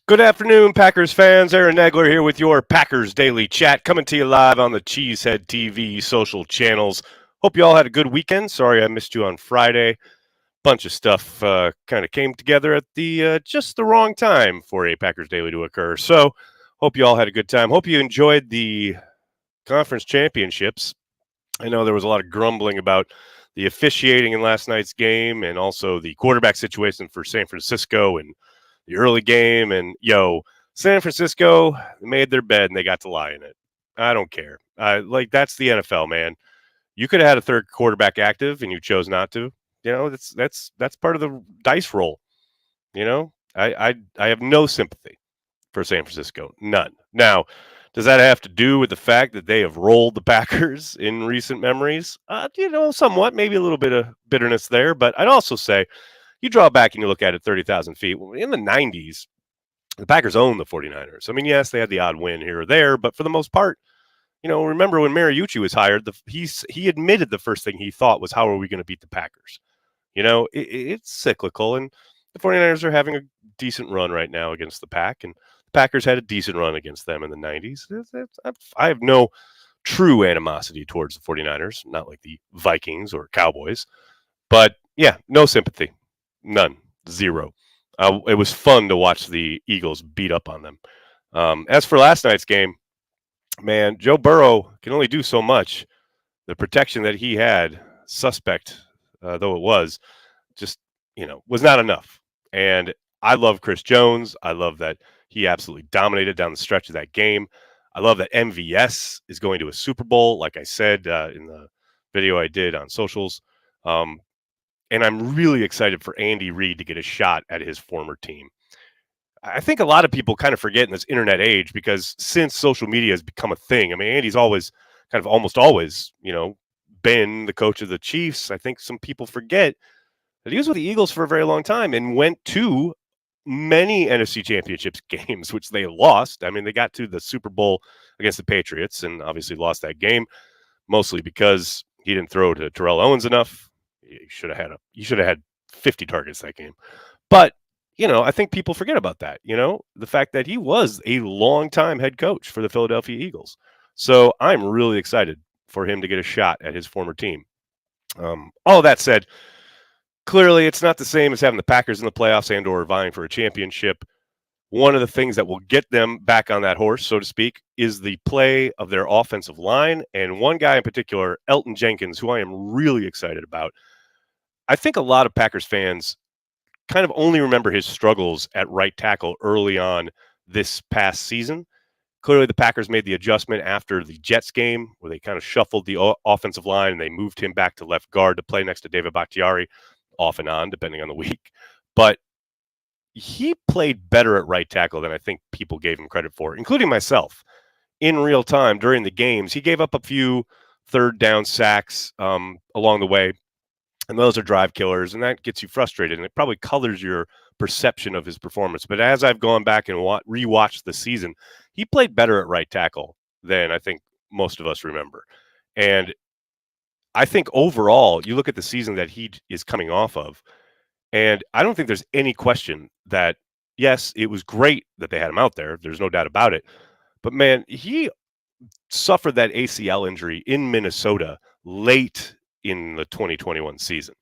Good afternoon, Packers fans. Aaron Nagler here with your Packers Daily Chat, coming to you live on the Cheesehead TV social channels. Hope you all had a good weekend. Sorry I missed you on Friday. Bunch of stuff kind of came together at the just the wrong time for a Packers Daily to occur. So hope you all had a good time. Hope you enjoyed the conference championships. I know there was a lot of grumbling about the officiating in last night's game and also the quarterback situation for San Francisco and the early game. And San Francisco made their bed and they got to lie in it. I don't care. That's the NFL, man. You could have had a third quarterback active and you chose not to. That's part of the dice roll. I have no sympathy for San Francisco. None. Now, does that have to do with the fact that they have rolled the Packers in recent memories? Somewhat, maybe a little bit of bitterness there. But I'd also say you draw back and you look at it 30,000 feet. In the 90s, the Packers owned the 49ers. I mean, yes, they had the odd win here or there, but for the most part, remember when Mariucci was hired, he admitted the first thing he thought was, how are we going to beat the Packers? It's cyclical, and the 49ers are having a decent run right now against the Pack, and the Packers had a decent run against them in the 90s. I have no true animosity towards the 49ers, not like the Vikings or Cowboys. But, yeah, no sympathy. None. Zero. It was fun to watch the Eagles beat up on them. As for last night's game, man, Joe Burrow can only do so much. The protection that he had, suspect though it was, just, was not enough. And I love Chris Jones. I love that he absolutely dominated down the stretch of that game. I love that MVS is going to a Super Bowl, like I said in the video I did on socials. And I'm really excited for Andy Reid to get a shot at his former team. I think a lot of people kind of forget in this internet age, because since social media has become a thing, I mean, Andy's always almost always, been the coach of the Chiefs. I think some people forget that he was with the Eagles for a very long time and went to many NFC Championships games, which they lost. I mean, they got to the Super Bowl against the Patriots and obviously lost that game, mostly because he didn't throw to Terrell Owens enough. He should have had 50 targets that game. But, I think people forget about that, the fact that he was a longtime head coach for the Philadelphia Eagles. So I'm really excited for him to get a shot at his former team. All that said, clearly it's not the same as having the Packers in the playoffs and or vying for a championship. One of the things that will get them back on that horse, so to speak, is the play of their offensive line. And one guy in particular, Elton Jenkins, who I am really excited about. I think a lot of Packers fans kind of only remember his struggles at right tackle early on this past season. Clearly, the Packers made the adjustment after the Jets game where they kind of shuffled the offensive line and they moved him back to left guard to play next to David Bakhtiari, off and on, depending on the week. But he played better at right tackle than I think people gave him credit for, including myself. In real time during the games, he gave up a few third down sacks along the way. And those are drive killers, and that gets you frustrated, and it probably colors your perception of his performance. But as I've gone back and rewatched the season, he played better at right tackle than I think most of us remember. And I think overall, you look at the season that he is coming off of, and I don't think there's any question that, yes, it was great that they had him out there. There's no doubt about it. But, man, he suffered that ACL injury in Minnesota late in the 2021 season.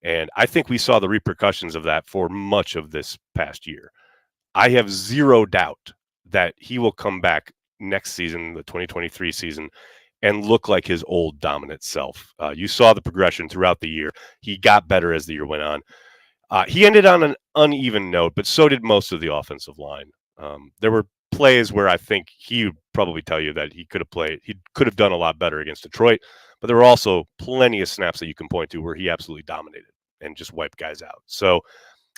And I think we saw the repercussions of that for much of this past year. I have zero doubt that he will come back next season, the 2023 season, and look like his old dominant self. You saw the progression throughout the year. He got better as the year went on. He ended on an uneven note, but so did most of the offensive line. There were plays where I think he would probably tell you that he could have done a lot better against Detroit, but there were also plenty of snaps that you can point to where he absolutely dominated and just wiped guys out. So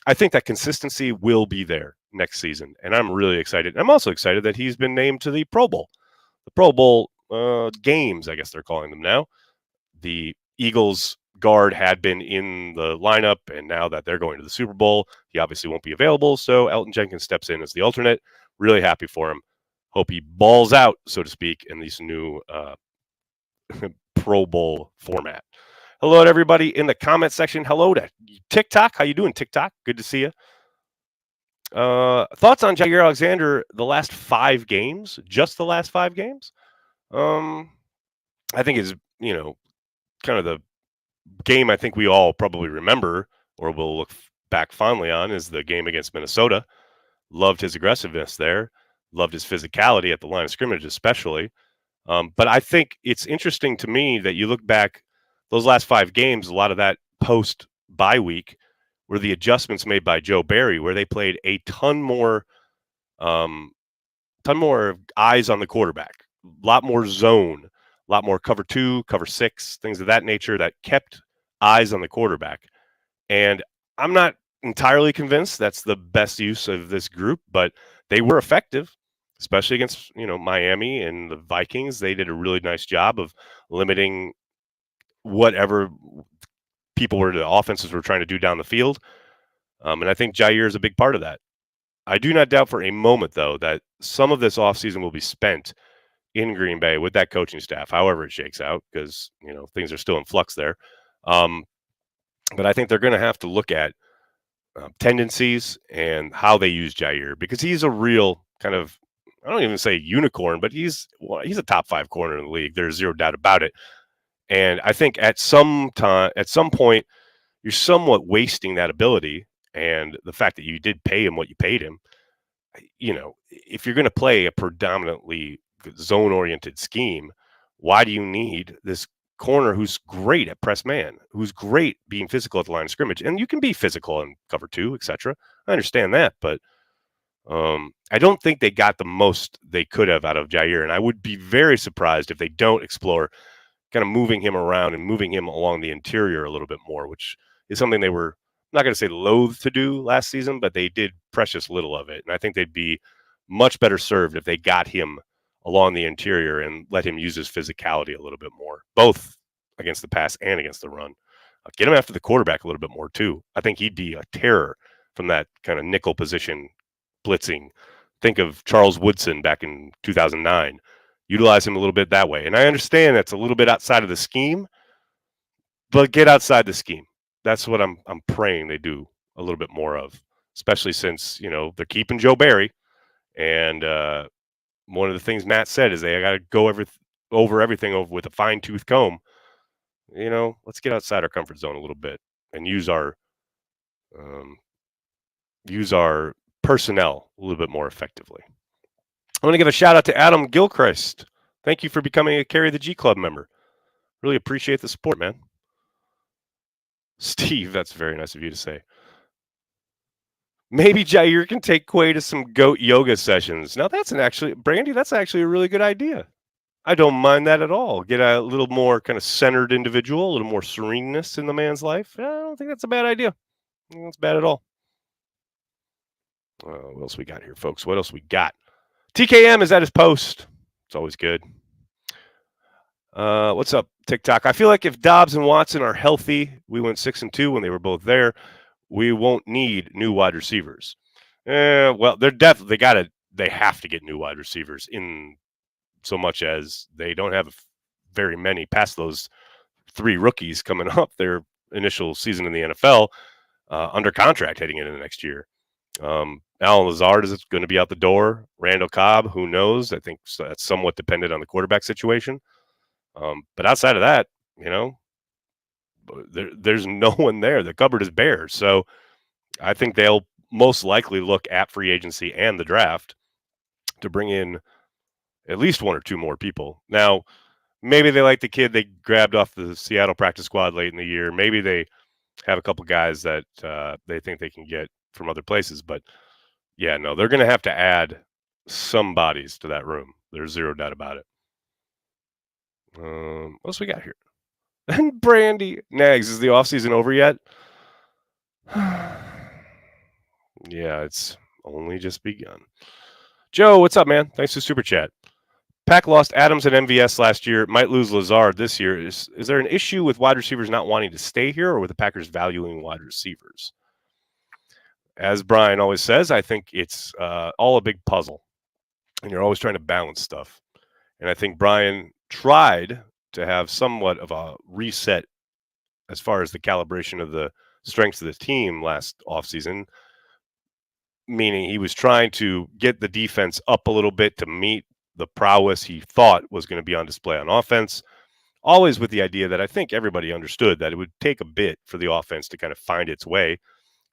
I think that consistency will be there next season, and I'm really excited. I'm also excited that he's been named to the Pro Bowl. The Pro Bowl games, I guess they're calling them now. The Eagles guard had been in the lineup, and now that they're going to the Super Bowl, he obviously won't be available, so Elton Jenkins steps in as the alternate. Really happy for him. Hope he balls out, so to speak, in this new Pro Bowl format. Hello to everybody in the comment section. Hello to TikTok. How you doing, TikTok? Good to see you. Thoughts on Jaire Alexander the last 5 games? Just the last 5 games? Um, I think is, kind of the game I think we all probably remember or will look back fondly on is the game against Minnesota. Loved his aggressiveness there. Loved his physicality at the line of scrimmage, especially. But I think it's interesting to me that you look back those last 5 games, a lot of that post bye week were the adjustments made by Joe Barry, where they played a um, ton more eyes on the quarterback, a lot more zone, a lot more cover 2, cover 6, things of that nature that kept eyes on the quarterback. And I'm not entirely convinced that's the best use of this group, but they were effective, especially against, Miami and the Vikings. They did a really nice job of limiting whatever the offenses were trying to do down the field. And I think Jaire is a big part of that. I do not doubt for a moment, though, that some of this offseason will be spent in Green Bay with that coaching staff, however it shakes out, because, things are still in flux there. Um, but I think they're going to have to look at tendencies and how they use Jaire, because he's a real kind of, I don't even say unicorn, but he's a top 5 corner in the league. There's zero doubt about it. And I think at some point, you're somewhat wasting that ability. And the fact that you did pay him what you paid him, if you're going to play a predominantly zone oriented scheme, why do you need this corner who's great at press man, who's great being physical at the line of scrimmage? And you can be physical in cover 2, etc. I understand that, but I don't think they got the most they could have out of Jaire. And I would be very surprised if they don't explore kind of moving him around and moving him along the interior a little bit more, which is something they were, I'm not going to say loath to do last season, but they did precious little of it. And I think they'd be much better served if they got him along the interior and let him use his physicality a little bit more, both against the pass and against the run. Get him after the quarterback a little bit more, too. I think he'd be a terror from that kind of nickel position blitzing. Think of Charles Woodson back in 2009. Utilize him a little bit that way. And I understand that's a little bit outside of the scheme, but get outside the scheme. That's what I'm praying they do a little bit more of, especially since, they're keeping Joe Barry. And one of the things Matt said is they got to go over everything with a fine-tooth comb. Let's get outside our comfort zone a little bit and use our personnel a little bit more effectively. I want to give a shout out to Adam Gilchrist. Thank you for becoming a Carry the G Club member. Really appreciate the support, man. Steve, that's very nice of you to say. Maybe Jaire can take Quay to some goat yoga sessions. Now Brandy, that's actually a really good idea. I don't mind that at all. Get a little more kind of centered individual, a little more sereneness in the man's life. I don't think that's a bad idea. I don't think that's bad at all. What else we got here, folks? What else we got? TKM is at his post. It's always good. What's up, TikTok? I feel like if Dobbs and Watson are healthy, we went 6-2 when they were both there. We won't need new wide receivers. Well, they have to get new wide receivers in so much as they don't have very many past those 3 rookies coming up their initial season in the NFL under contract heading into the next year. Alan Lazard is going to be out the door. Randall Cobb, who knows? I think that's somewhat dependent on the quarterback situation. But outside of that, there's no one there. The cupboard is bare. So I think they'll most likely look at free agency and the draft to bring in at least 1 or 2 more people. Now, maybe they like the kid they grabbed off the Seattle practice squad late in the year. Maybe they have a couple guys that they think they can get from other places. But, yeah, no, they're going to have to add some bodies to that room. There's zero doubt about it. What else we got here? And Brandy Nags, is the offseason over yet? Yeah, it's only just begun. Joe, what's up, man? Thanks for super chat. Pack lost Adams and MVS last year. Might lose Lazard this year. Is there an issue with wide receivers not wanting to stay here, or with the Packers valuing wide receivers? As Brian always says, I think it's all a big puzzle, and you're always trying to balance stuff. And I think Brian tried to have somewhat of a reset as far as the calibration of the strengths of the team last offseason meaning he was trying to get the defense up a little bit to meet the prowess he thought was going to be on display on offense. Always with the idea that I think everybody understood that it would take a bit for the offense to kind of find its way.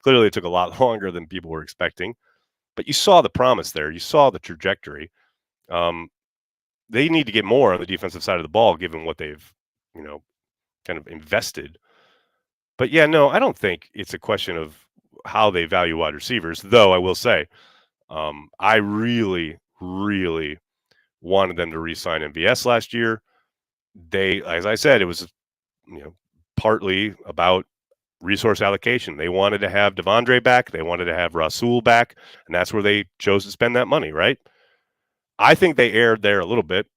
Clearly, it took a lot longer than people were expecting, but you saw the promise there. You saw the trajectory. Um, they need to get more on the defensive side of the ball, given what they've, you know, kind of invested. But yeah, no, I don't think it's a question of how they value wide receivers. Though I will say, I really, really wanted them to re-sign MVS last year. They, as I said, it was partly about resource allocation. They wanted to have Devondre back. They wanted to have Rasul back, and that's where they chose to spend that money, right? I think they erred there a little bit.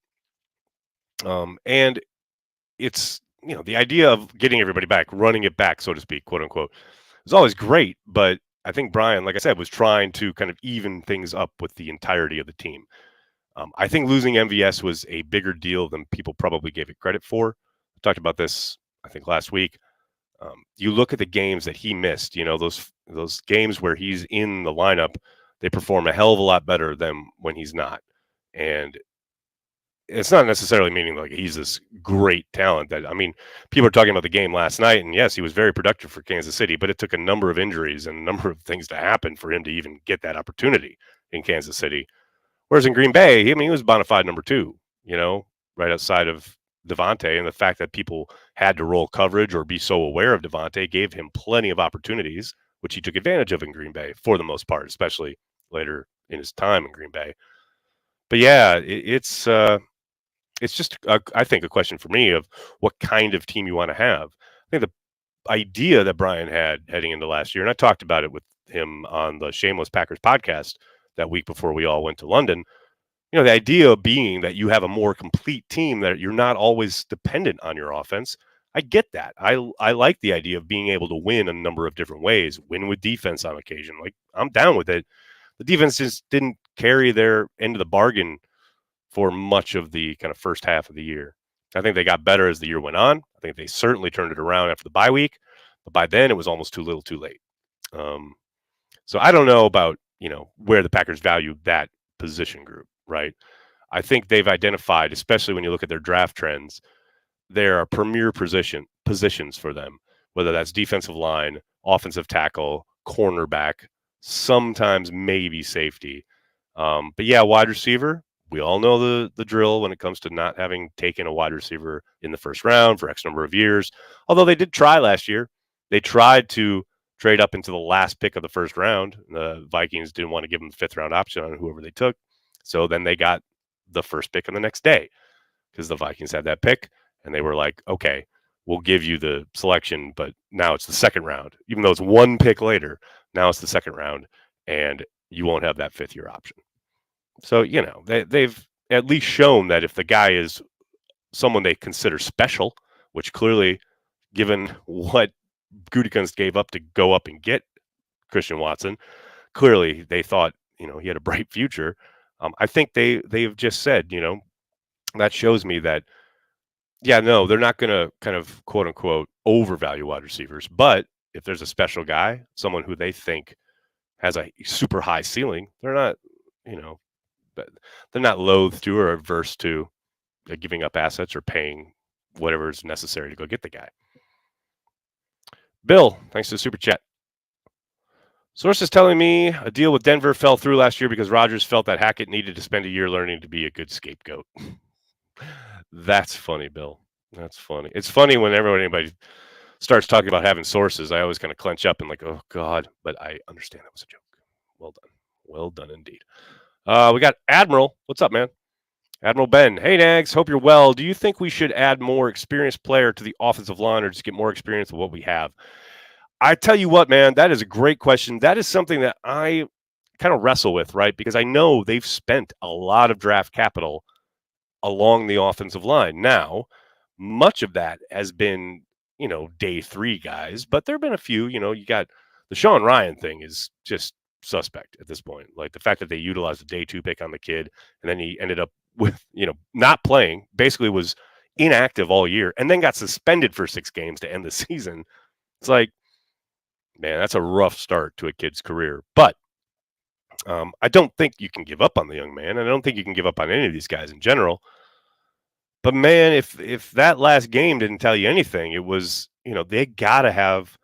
And it's, the idea of getting everybody back, running it back, so to speak, quote unquote, is always great. But I think Brian, like I said, was trying to kind of even things up with the entirety of the team. I think losing MVS was a bigger deal than people probably gave it credit for. I talked about this, I think, last week. You look at the games that he missed, those games where he's in the lineup, they perform a hell of a lot better than when he's not. And it's not necessarily meaning like he's this great talent people are talking about the game last night, and yes, he was very productive for Kansas City, but it took a number of injuries and a number of things to happen for him to even get that opportunity in Kansas City. Whereas in Green Bay, he was bona fide number two, right outside of Devontae. And the fact that people had to roll coverage or be so aware of Devontae gave him plenty of opportunities, which he took advantage of in Green Bay for the most part, especially later in his time in Green Bay. But yeah, it's just, I think, a question for me of what kind of team you want to have. I think the idea that Brian had heading into last year, and I talked about it with him on the Shameless Packers podcast that week before we all went to London, the idea being that you have a more complete team, that you're not always dependent on your offense. I get that. I like the idea of being able to win a number of different ways, win with defense on occasion. Like, I'm down with it. The defense just didn't carry their end of the bargain for much of the kind of first half of the year. I think they got better as the year went on. I think they certainly turned it around after the bye week, but by then it was almost too little too late. So I don't know about, where the Packers value that position group, right? I think they've identified, especially when you look at their draft trends, there are premier positions for them, whether that's defensive line, offensive tackle, cornerback, sometimes maybe safety. But yeah, wide receiver, we all know the drill when it comes to not having taken a wide receiver in the first round for X number of years. Although they did try last year. They tried to trade up into the last pick of the first round. The Vikings didn't want to give them the fifth round option on whoever they took. So then they got the first pick on the next day because the Vikings had that pick. And they were like, okay, we'll give you the selection, but now it's the second round. Even though it's one pick later, now it's the second round, and you won't have that fifth-year option. So, they've at least shown that if the guy is someone they consider special, which clearly, given what Gutekunst gave up to go up and get Christian Watson, clearly they thought, he had a bright future. I think they've just said, that shows me that, yeah, no, they're not going to kind of quote unquote overvalue wide receivers. But if there's a special guy, someone who they think has a super high ceiling, they're not, they're not loath to or averse to giving up assets or paying whatever is necessary to go get the guy. Bill, thanks to the super chat. Sources telling me a deal with Denver fell through last year because Rodgers felt that Hackett needed to spend a year learning to be a good scapegoat. That's funny, Bill. That's funny. It's funny when anybody starts talking about having sources. I always kind of clench up and like, oh, God. But I understand that was a joke. Well done. Well done indeed. We got Admiral. What's up, man? Admiral Ben. Hey, Nags. Hope you're well. Do you think we should add more experienced player to the offensive line or just get more experience with what we have? I tell you what, man, that is a great question. That is something that I kind of wrestle with, right? Because I know they've spent a lot of draft capital along the offensive line. Now, much of that has been, day three guys, but there have been a few, you got the Sean Ryan thing is just suspect at this point. Like the fact that they utilized the day two pick on the kid and then he ended up with, not playing, basically was inactive all year and then got suspended for 6 games to end the season. It's like, man, that's a rough start to a kid's career. But I don't think you can give up on the young man, and I don't think you can give up on any of these guys in general. But man, if that last game didn't tell you anything, it was, they got to have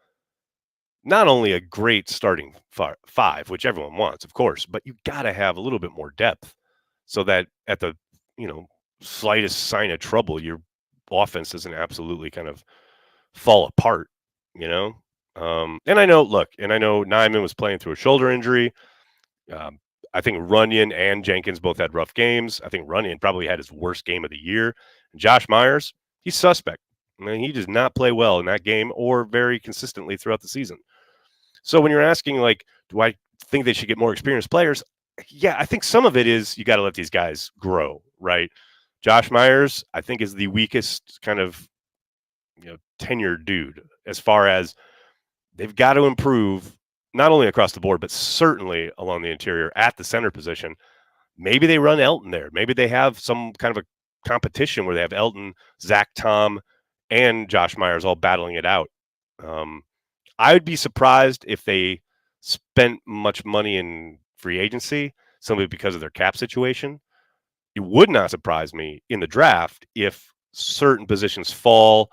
not only a great starting five, which everyone wants, of course, but you got to have a little bit more depth so that at the, you know, slightest sign of trouble, your offense doesn't absolutely kind of fall apart, you know? And I know, Nyman was playing through a shoulder injury. Um, I think Runyon and Jenkins both had rough games. I think Runyon probably had his worst game of the year. And Josh Myers, he's suspect. I mean, he does not play well in that game or very consistently throughout the season. So when you're asking, like, do I think they should get more experienced players? Yeah, I think some of it is you got to let these guys grow, right? Josh Myers, I think, is the weakest kind of, tenured dude as far as they've got to improve not only across the board, but certainly along the interior at the center position. Maybe they run Elton there. Maybe they have some kind of a competition where they have Elton, Zach Tom, and Josh Myers all battling it out. I would be surprised if they spent much money in free agency, simply because of their cap situation. It would not surprise me in the draft if certain positions fall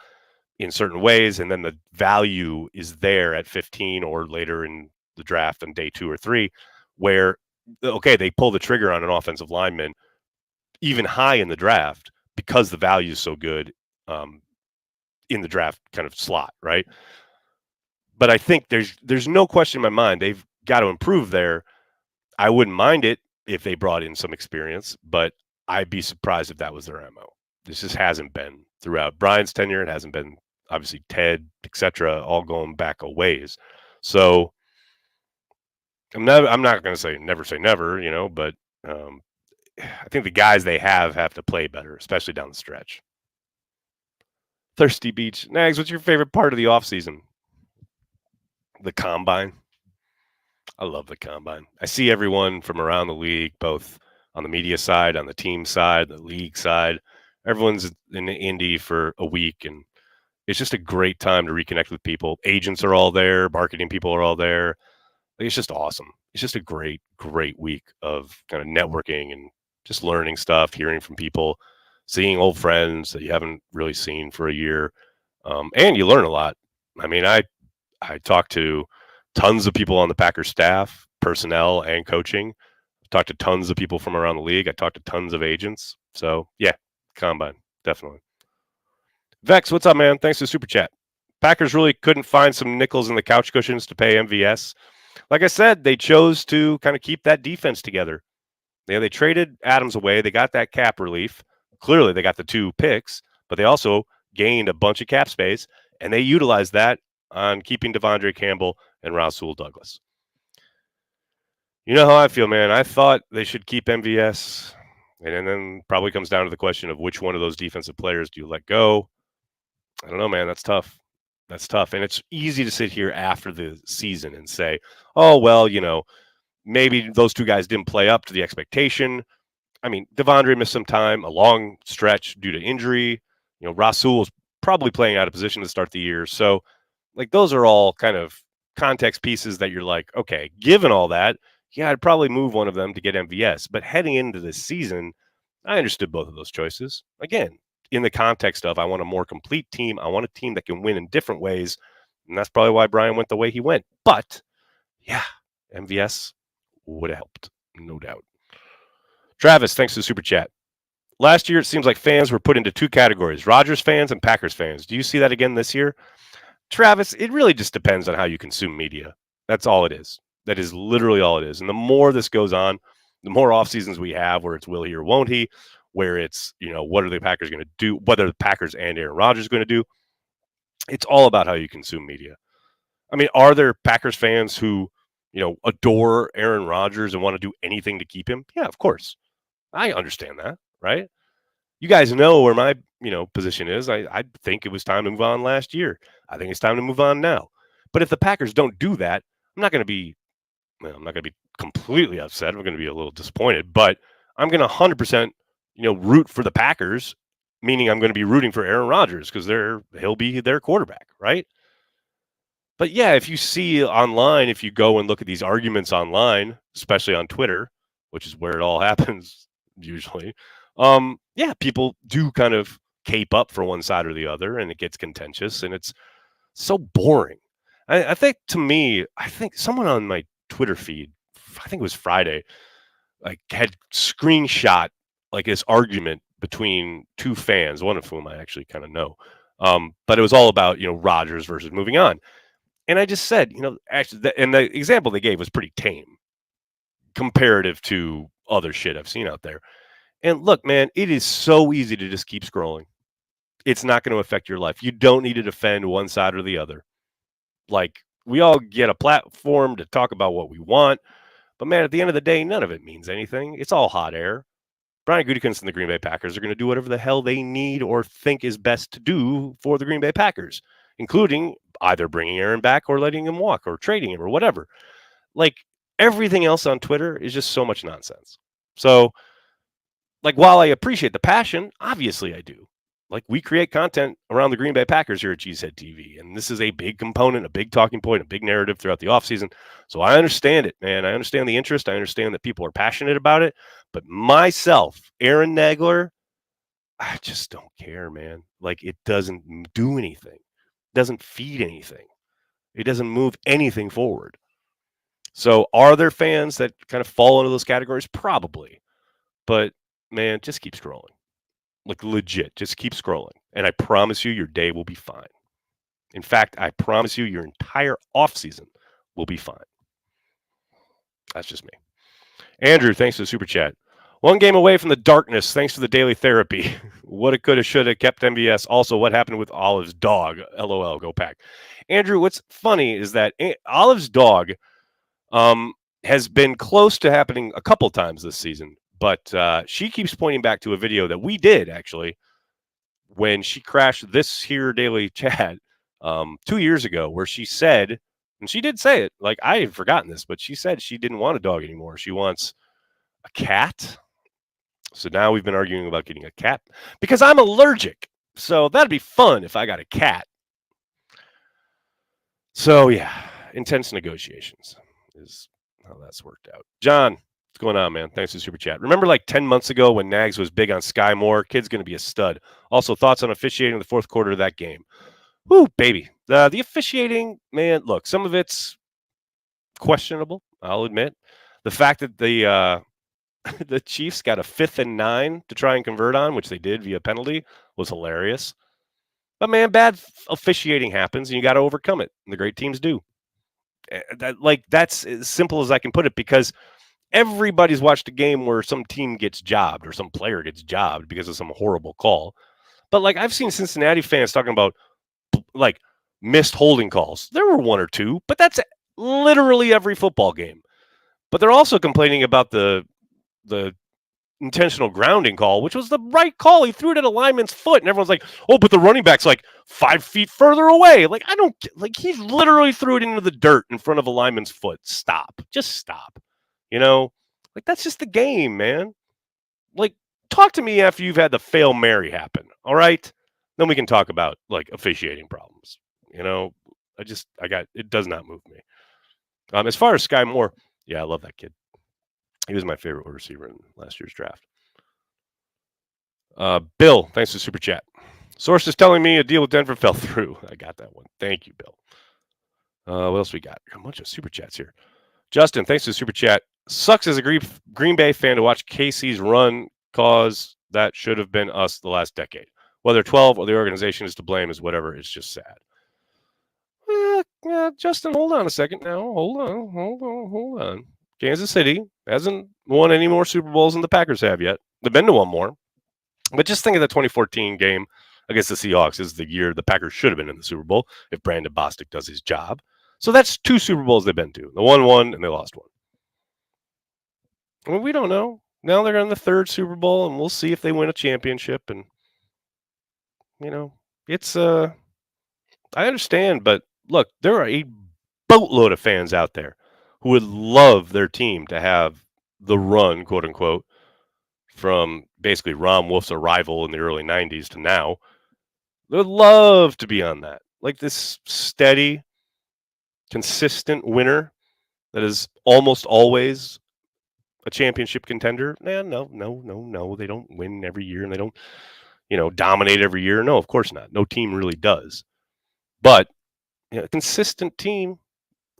in certain ways, and then the value is there at 15 or later in the draft on day 2 or 3, where, okay, they pull the trigger on an offensive lineman even high in the draft because the value is so good in the draft kind of slot, right? But I think there's no question in my mind they've got to improve there. I wouldn't mind it if they brought in some experience, but I'd be surprised if that was their MO. This just hasn't been throughout Brian's tenure. It hasn't been, obviously, Ted, etc., all going back a ways. So I'm not going to say never, but I think the guys they have to play better, especially down the stretch. Thirsty Beach. Nags, what's your favorite part of the offseason? The combine. I love the combine. I see everyone from around the league, both on the media side, on the team side, the league side. Everyone's in the Indy for a week, and it's just a great time to reconnect with people. Agents are all there. Marketing people are all there. It's just awesome. It's just a great, great week of kind of networking and just learning stuff, hearing from people, seeing old friends that you haven't really seen for a year. And you learn a lot. I mean, I talked to tons of people on the Packers staff, personnel, and coaching. I talked to tons of people from around the league. I talked to tons of agents. So, yeah, combine, definitely. Vex, what's up, man? Thanks for the super chat. Packers really couldn't find some nickels in the couch cushions to pay MVS. Like I said, they chose to kind of keep that defense together. They traded Adams away. They got that cap relief. Clearly, they got the 2 picks, but they also gained a bunch of cap space, and they utilized that on keeping Devondre Campbell and Rasul Douglas. You know how I feel, man. I thought they should keep MVS, and then probably comes down to the question of which one of those defensive players do you let go. I don't know, man. That's tough. That's tough. And it's easy to sit here after the season and say, oh, well, maybe those 2 guys didn't play up to the expectation. I mean, Devondre missed some time, a long stretch due to injury. Rasul was probably playing out of position to start the year. So, like, those are all kind of context pieces that you're like, okay, given all that, yeah, I'd probably move one of them to get MVS. But heading into this season, I understood both of those choices. Again, in the context of I want a more complete team. I want a team that can win in different ways. And that's probably why Brian went the way he went. But, yeah, MVS would have helped, no doubt. Travis, thanks for the super chat. Last year, it seems like fans were put into 2 categories, Rodgers fans and Packers fans. Do you see that again this year? Travis, it really just depends on how you consume media. That's all it is. That is literally all it is. And the more this goes on, the more off seasons we have where it's will he or won't he, where it's, what are the Packers going to do, whether the Packers and Aaron Rodgers are going to do. It's all about how you consume media. I mean, are there Packers fans who, adore Aaron Rodgers and want to do anything to keep him? Yeah, of course. I understand that, right? You guys know where my, position is. I think it was time to move on last year. I think it's time to move on now. But if the Packers don't do that, I'm not going to be completely upset. I'm going to be a little disappointed, but I'm going to 100%, root for the Packers, meaning I'm going to be rooting for Aaron Rodgers because he'll be their quarterback, right? But yeah, if you see online, if you go and look at these arguments online, especially on Twitter, which is where it all happens usually, yeah, people do kind of cape up for one side or the other, and it gets contentious, and it's so boring. I think to me, I think someone on my Twitter feed, I think it was Friday, like had screenshot like this argument between two fans, one of whom I actually kind of know. But it was all about, Rodgers versus moving on. And I just said, actually, and the example they gave was pretty tame comparative to other shit I've seen out there. And look, man, it is so easy to just keep scrolling. It's not going to affect your life. You don't need to defend one side or the other. Like, we all get a platform to talk about what we want. But, man, at the end of the day, none of it means anything. It's all hot air. Brian Gutekunst and the Green Bay Packers are going to do whatever the hell they need or think is best to do for the Green Bay Packers, including either bringing Aaron back or letting him walk or trading him or whatever. Like, everything else on Twitter is just so much nonsense. So, like, while I appreciate the passion, obviously I do. Like, we create content around the Green Bay Packers here at Cheesehead TV, and this is a big component, a big talking point, a big narrative throughout the offseason. So I understand it, man. I understand the interest. I understand that people are passionate about it. But myself, Aaron Nagler, I just don't care, man. Like, it doesn't do anything. It doesn't feed anything. It doesn't move anything forward. So are there fans that kind of fall into those categories? Probably. But, man, just keep scrolling. Like, legit, just keep scrolling. And I promise you your day will be fine. In fact, I promise you your entire offseason will be fine. That's just me. Andrew, thanks for the super chat. One game away from the darkness, thanks for the daily therapy. What it coulda, shoulda, kept MVS. Also, what happened with Olive's dog? LOL, go Pack. Andrew, what's funny is that Olive's dog has been close to happening a couple times this season. But she keeps pointing back to a video that we did, actually, when she crashed this here daily chat 2 years ago, where she said, and she did say it, like I had forgotten this, but she said she didn't want a dog anymore. She wants a cat. So now we've been arguing about getting a cat because I'm allergic. So that'd be fun if I got a cat. So yeah, intense negotiations is how that's worked out. John, what's going on, man? Thanks for the super chat. Remember like 10 months ago when Nags was big on Sky Moore? Kid's going to be a stud. Also, thoughts on officiating the fourth quarter of that game? Woo, baby. The officiating, man, look, some of it's questionable, I'll admit. The fact that the the Chiefs got a 5th and 9 to try and convert on, which they did via penalty, was hilarious. But, man, bad officiating happens, and you got to overcome it. And the great teams do. That's as simple as I can put it, because everybody's watched a game where some team gets jobbed or some player gets jobbed because of some horrible call. But, like, I've seen Cincinnati fans talking about, like, missed holding calls. There were one or two, but that's literally every football game. But they're also complaining about the intentional grounding call, which was the right call. He threw it at a lineman's foot, and everyone's like, oh, but the running back's like 5 feet further away. Like, I don't, like, he literally threw it into the dirt in front of a lineman's foot. Stop. Just stop. Like, that's just the game, man. Like, talk to me after you've had the Fail Mary happen, all right? Then we can talk about, like, officiating problems. It does not move me. As far as Sky Moore, yeah, I love that kid. He was my favorite receiver in last year's draft. Bill, thanks for the super chat. Sources telling me a deal with Denver fell through. I got that one. Thank you, Bill. What else we got? A bunch of super chats here. Justin, thanks for the super chat. Sucks as a Green Bay fan to watch KC's run, cause that should have been us the last decade. Whether 12 or the organization is to blame is whatever. It's just sad. Justin, hold on a second now. Hold on. Kansas City hasn't won any more Super Bowls than the Packers have yet. They've been to one more. But just think of the 2014 game against the Seahawks is the year the Packers should have been in the Super Bowl if Brandon Bostic does his job. So that's 2 Super Bowls they've been to. They won one and they lost one. I mean, we don't know. Now they're in the 3rd Super Bowl, and we'll see if they win a championship. And, it's I understand, but look, there are a boatload of fans out there who would love their team to have the run, quote unquote, from basically Ron Wolf's arrival in the early 90s to now. They would love to be on that. Like this steady, consistent winner that is almost always a championship contender? No. They don't win every year, and they don't, dominate every year. No, of course not. No team really does. But a consistent team,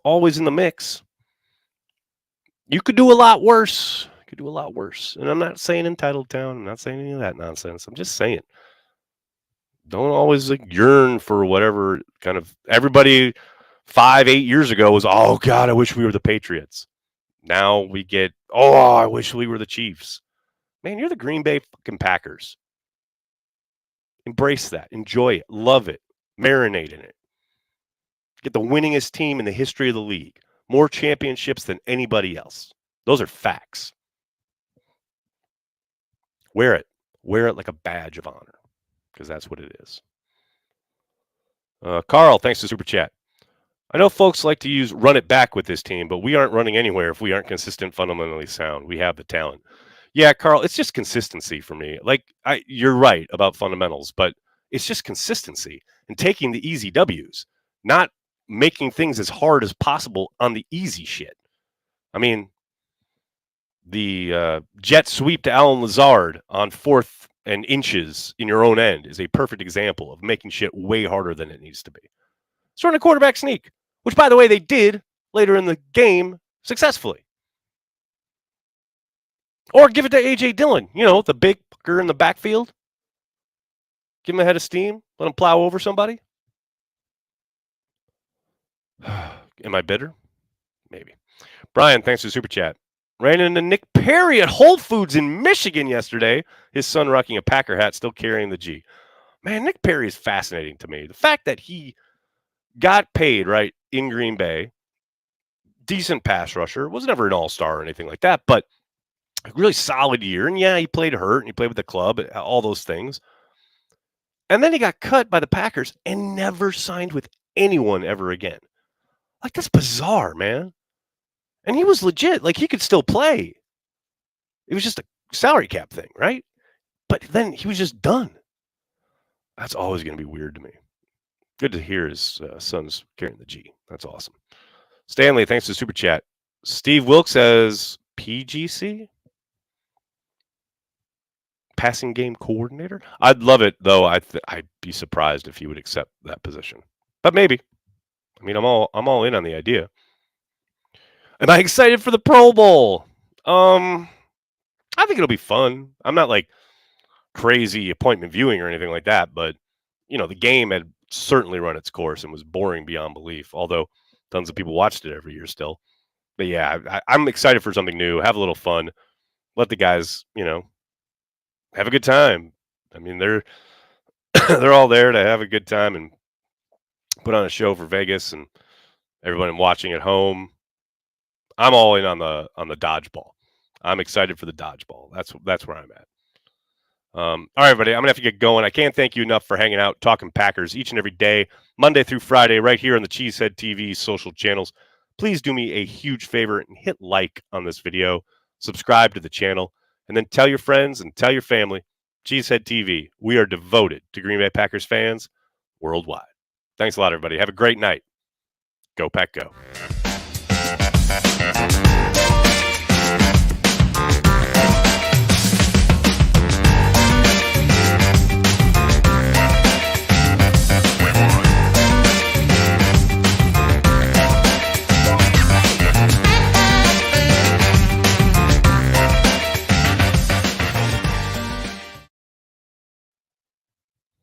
always in the mix. You could do a lot worse. And I'm not saying entitled town. I'm not saying any of that nonsense. I'm just saying, don't always yearn for whatever kind of everybody 5-8 years ago was, oh God, I wish we were the Patriots. Now we get, oh, I wish we were the Chiefs. Man, you're the Green Bay fucking Packers. Embrace that. Enjoy it. Love it. Marinate in it. Get the winningest team in the history of the league. More championships than anybody else. Those are facts. Wear it. Wear it like a badge of honor, because that's what it is. Carl, thanks to Super Chat. I know folks like to use run it back with this team, but we aren't running anywhere if we aren't consistent, fundamentally sound. We have the talent. Yeah, Carl, it's just consistency for me. You're right about fundamentals, but it's just consistency and taking the easy W's, not making things as hard as possible on the easy shit. I mean, the jet sweep to Alan Lazard on 4th and inches in your own end is a perfect example of making shit way harder than it needs to be. It's running a quarterback sneak, which, by the way, they did later in the game successfully. Or give it to A.J. Dillon, the big fucker in the backfield. Give him a head of steam. Let him plow over somebody. Am I bitter? Maybe. Brian, thanks for the Super Chat. Ran into Nick Perry at Whole Foods in Michigan yesterday. His son rocking a Packer hat, still carrying the G. Man, Nick Perry is fascinating to me. The fact that he got paid, right, in Green Bay, decent pass rusher, was never an all-star or anything like that, but a really solid year. And yeah, he played hurt and he played with the club, all those things. And then he got cut by the Packers and never signed with anyone ever again. That's bizarre, man. And he was legit. He could still play. It was just a salary cap thing, right? But then he was just done. That's always going to be weird to me. Good to hear his son's carrying the G. That's awesome. Stanley, thanks for the Super Chat. Steve Wilkes says PGC? Passing game coordinator? I'd love it, though. I'd be surprised if he would accept that position. But maybe. I mean, I'm all in on the idea. Am I excited for the Pro Bowl? I think it'll be fun. I'm not crazy appointment viewing or anything like that, but the game had certainly run its course and was boring beyond belief, although tons of people watched it every year still. But yeah, I'm excited for something new. Have a little fun. Let the guys, have a good time. I mean, they're they're all there to have a good time and put on a show for Vegas and everyone watching at home. I'm all in on the dodgeball. I'm excited for the dodgeball. That's where I'm at. All right, everybody, I'm going to have to get going. I can't thank you enough for hanging out, talking Packers each and every day, Monday through Friday, right here on the Cheesehead TV social channels. Please do me a huge favor and hit like on this video, subscribe to the channel, and then tell your friends and tell your family. Cheesehead TV, we are devoted to Green Bay Packers fans worldwide. Thanks a lot, everybody. Have a great night. Go Pack Go.